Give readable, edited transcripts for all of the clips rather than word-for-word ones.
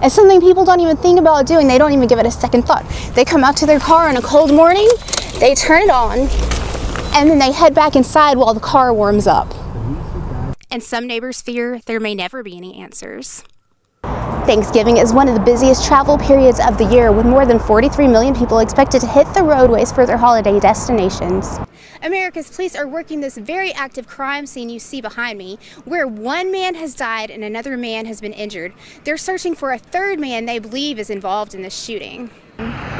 It's something people don't even think about doing. They don't even give it a second thought. They come out to their car on a cold morning, they turn it on, and then they head back inside while the car warms up. And some neighbors fear there may never be any answers. Thanksgiving is one of the busiest travel periods of the year, with more than 43 million people expected to hit the roadways for their holiday destinations. America's police are working this very active crime scene you see behind me, where one man has died and another man has been injured. They're searching for a third man they believe is involved in this shooting.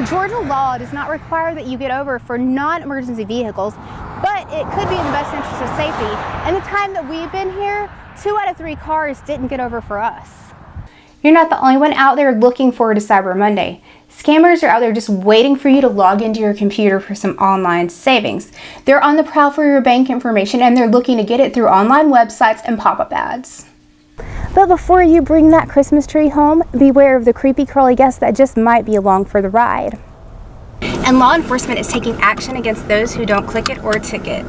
Georgia law does not require that you get over for non-emergency vehicles, but it could be in the best interest of safety. In the time that we've been here, 2 out of 3 cars didn't get over for us. You're not the only one out there looking forward to Cyber Monday. Scammers are out there just waiting for you to log into your computer for some online savings. They're on the prowl for your bank information, and they're looking to get it through online websites and pop-up ads. But before you bring that Christmas tree home, beware of the creepy crawly guest that just might be along for the ride. And law enforcement is taking action against those who don't click it or ticket.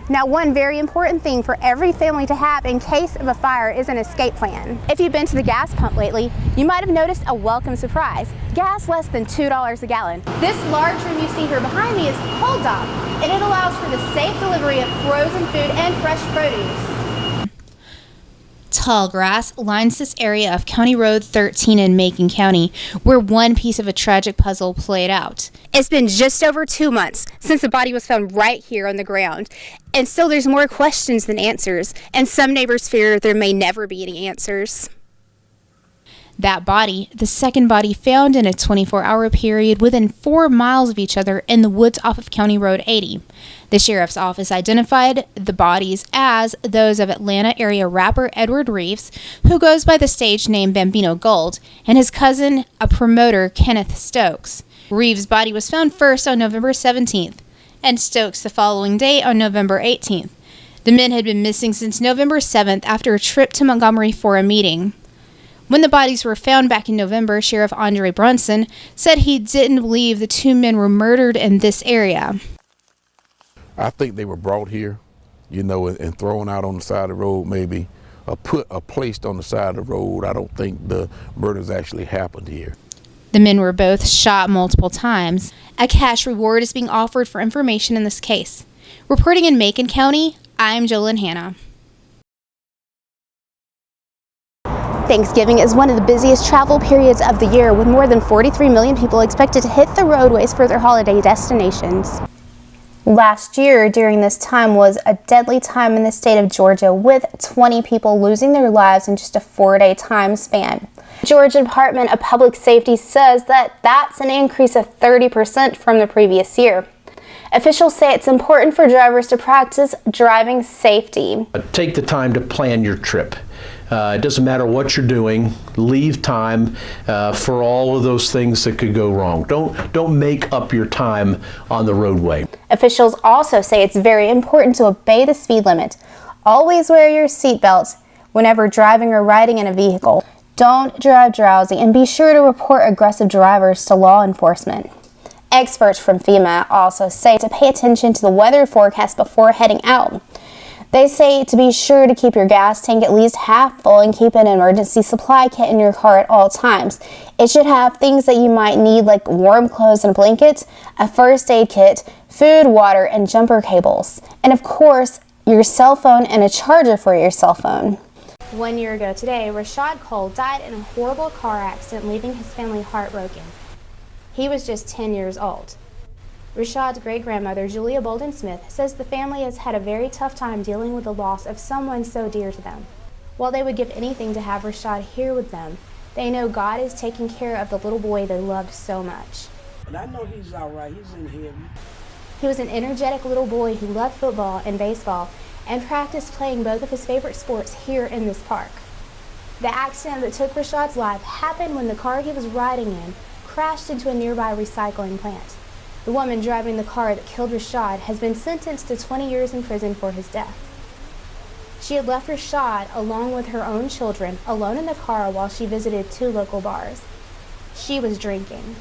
Now, one very important thing for every family to have in case of a fire is an escape plan. If you've been to the gas pump lately, you might have noticed a welcome surprise. Gas less than $2 a gallon. This large room you see here behind me is Cold Dock, and it allows for the safe delivery of frozen food and fresh produce. Tall grass lines this area of County Road 13 in Macon County, where one piece of a tragic puzzle played out. It's been just over 2 months since the body was found right here on the ground, and still there's more questions than answers, and some neighbors fear there may never be any answers. That body, the second body found in a 24-hour period within 4 miles of each other in the woods off of County Road 80. The sheriff's office identified the bodies as those of Atlanta area rapper Edward Reeves, who goes by the stage name Bambino Gold, and his cousin, a promoter, Kenneth Stokes. Reeves' body was found first on November 17th, and Stokes the following day on November 18th. The men had been missing since November 7th after a trip to Montgomery for a meeting. When the bodies were found back in November, Sheriff Andre Brunson said he didn't believe the 2 men were murdered in this area. I think they were brought here, and thrown out on the side of the road, maybe, or placed on the side of the road. I don't think the murders actually happened here. The men were both shot multiple times. A cash reward is being offered for information in this case. Reporting in Macon County, I'm Jolyn Hanna. Thanksgiving is one of the busiest travel periods of the year, with more than 43 million people expected to hit the roadways for their holiday destinations. Last year, during this time, was a deadly time in the state of Georgia, with 20 people losing their lives in just a 4-day time span. The Georgia Department of Public Safety says that that's an increase of 30% from the previous year. Officials say it's important for drivers to practice driving safety. Take the time to plan your trip. It doesn't matter what you're doing. Leave time for all of those things that could go wrong. Don't make up your time on the roadway. Officials also say it's very important to obey the speed limit. Always wear your seatbelt whenever driving or riding in a vehicle. Don't drive drowsy, and be sure to report aggressive drivers to law enforcement. Experts from FEMA also say to pay attention to the weather forecast before heading out. They say to be sure to keep your gas tank at least half full and keep an emergency supply kit in your car at all times. It should have things that you might need, like warm clothes and blankets, a first aid kit, food, water, and jumper cables. And of course, your cell phone and a charger for your cell phone. 1 year ago today, Rashad Cole died in a horrible car accident, leaving his family heartbroken. He was just 10 years old. Rashad's great-grandmother, Julia Bolden Smith, says the family has had a very tough time dealing with the loss of someone so dear to them. While they would give anything to have Rashad here with them, they know God is taking care of the little boy they loved so much. But I know he's all right. He's in heaven. He was an energetic little boy who loved football and baseball and practiced playing both of his favorite sports here in this park. The accident that took Rashad's life happened when the car he was riding in crashed into a nearby recycling plant. The woman driving the car that killed Rashad has been sentenced to 20 years in prison for his death. She had left Rashad, along with her own children, alone in the car while she visited 2 local bars. She was drinking.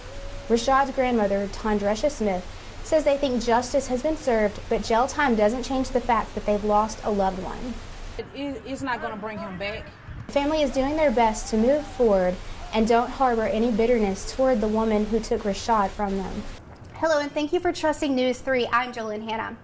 Rashad's grandmother, Tondresha Smith, says they think justice has been served, but jail time doesn't change the fact that they've lost a loved one. It's not going to bring him back. The family is doing their best to move forward and don't harbor any bitterness toward the woman who took Rashad from them. Hello, and thank you for trusting News 3. I'm Jolyn Hanna.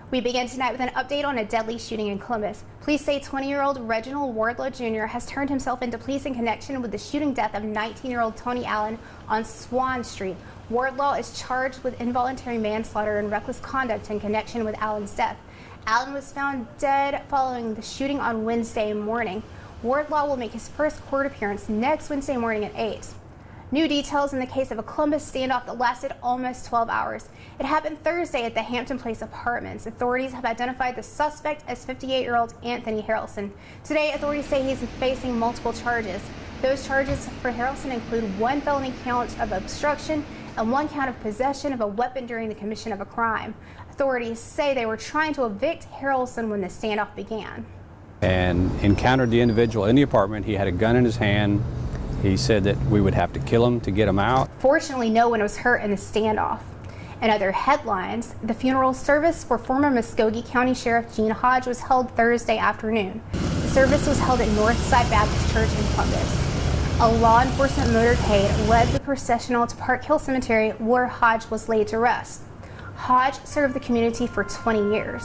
We begin tonight with an update on a deadly shooting in Columbus. Police say 20-year-old Reginald Wardlow Jr. has turned himself into police in connection with the shooting death of 19-year-old Tony Allen on Swan Street. Wardlow is charged with involuntary manslaughter and reckless conduct in connection with Allen's death. Allen was found dead following the shooting on Wednesday morning. Wardlow will make his first court appearance next Wednesday morning at 8. New details in the case of a Columbus standoff that lasted almost 12 hours. It happened Thursday at the Hampton Place Apartments. Authorities have identified the suspect as 58-year-old Anthony Harrelson. Today, authorities say he's facing multiple charges. Those charges for Harrelson include 1 felony count of obstruction and 1 count of possession of a weapon during the commission of a crime. Authorities say they were trying to evict Harrelson when the standoff began. And encountered the individual in the apartment. He had a gun in his hand. He said that we would have to kill him to get him out. Fortunately, no one was hurt in the standoff. In other headlines, the funeral service for former Muskogee County Sheriff Gene Hodge was held Thursday afternoon. The service was held at Northside Baptist Church in Columbus. A law enforcement motorcade led the processional to Park Hill Cemetery, where Hodge was laid to rest. Hodge served the community for 20 years.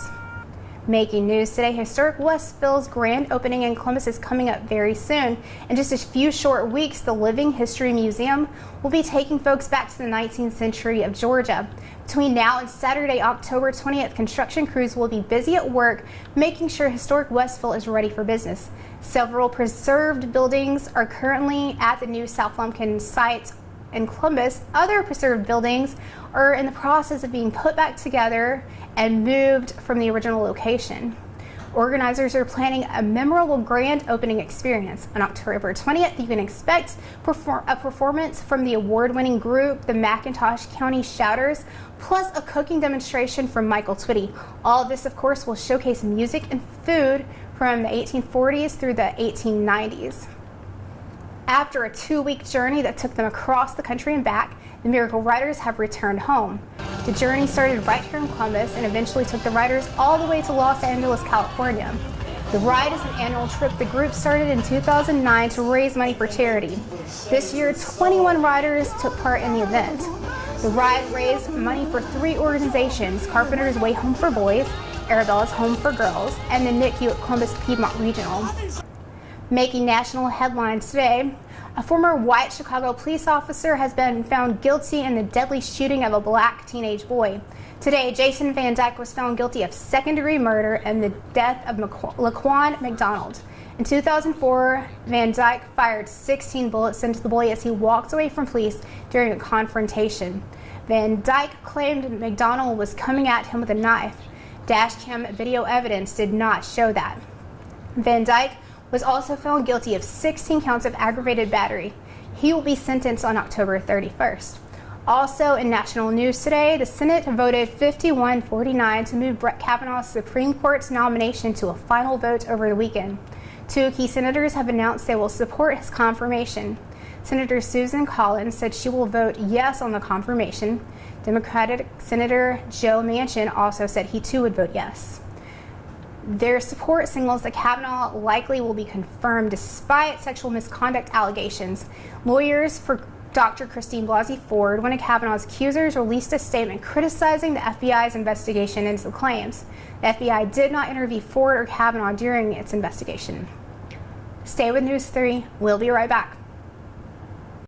Making news today, Historic Westville's grand opening in Columbus is coming up very soon. In just a few short weeks, the Living History Museum will be taking folks back to the 19th century of Georgia. Between now and Saturday, October 20th, construction crews will be busy at work making sure Historic Westville is ready for business. Several preserved buildings are currently at the new South Lumpkin site in Columbus. Other preserved buildings are in the process of being put back together and moved from the original location. Organizers are planning a memorable grand opening experience. On October 20th, you can expect a performance from the award-winning group, the McIntosh County Shouters, plus a cooking demonstration from Michael Twitty. All of this, of course, will showcase music and food from the 1840s through the 1890s. After a 2-week journey that took them across the country and back, the Miracle Riders have returned home. The journey started right here in Columbus and eventually took the riders all the way to Los Angeles, California. The ride is an annual trip the group started in 2009 to raise money for charity. This year, 21 riders took part in the event. The ride raised money for 3 organizations: Carpenter's Way Home for Boys, Arabella's Home for Girls, and the NICU at Columbus Piedmont Regional. Making national headlines today, a former white Chicago police officer has been found guilty in the deadly shooting of a black teenage boy. Today, Jason Van Dyke was found guilty of second-degree murder and the death of Laquan McDonald. In 2004, Van Dyke fired 16 bullets into the boy as he walked away from police during a confrontation. Van Dyke claimed McDonald was coming at him with a knife. Dashcam video evidence did not show that. Van Dyke was also found guilty of 16 counts of aggravated battery. He will be sentenced on October 31st. Also in national news today, the Senate voted 51-49 to move Brett Kavanaugh's Supreme Court's nomination to a final vote over the weekend. 2 key senators have announced they will support his confirmation. Senator Susan Collins said she will vote yes on the confirmation. Democratic Senator Joe Manchin also said he too would vote yes. Their support signals that Kavanaugh likely will be confirmed despite sexual misconduct allegations. Lawyers for Dr. Christine Blasey Ford, one of Kavanaugh's accusers, released a statement criticizing the FBI's investigation into the claims. The FBI did not interview Ford or Kavanaugh during its investigation. Stay with News 3. We'll be right back.